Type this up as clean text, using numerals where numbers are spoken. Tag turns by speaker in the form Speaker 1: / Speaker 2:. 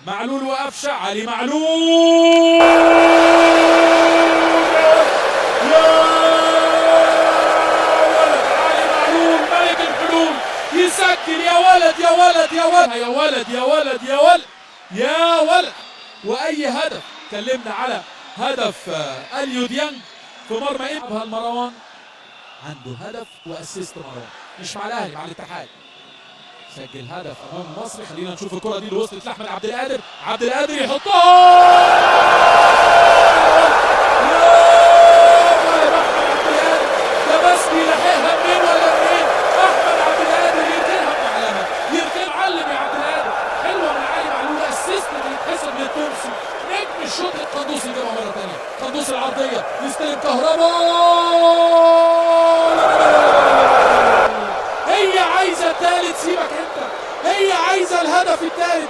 Speaker 1: معلول وقفشه، علي معلول يا ولد، علي معلول ملك الحلول يسجل. يا ولد يا ولد يا ولد يا ولد يا ولد يا ولد يا ولد. واي هدف. اتكلمنا على هدف اليو ديانج في مرمى ابها المروان، عنده هدف واسيست مروان، مش مع الاهلي، مع الاتحاد. سجل هدف امام المصري. خلينا نشوف الكره دي اللي وصلت لاحمد عبد القادر، عبد القادر يحطها. لبسني لحقها منين ولا منين؟ احمد عبد القادر يركنها بمعلمه، يركن معلم يا عبد القادر. حلوه من علي معلول، اسيست بيتحسب للتونسي، نجم الشوط. القندوسي يجيبها مره ثانيه، قندوسي العرضيه يستلم كهربا. هي عايزه الثالث، سيبك انت، هي عايزه الهدف الثالث.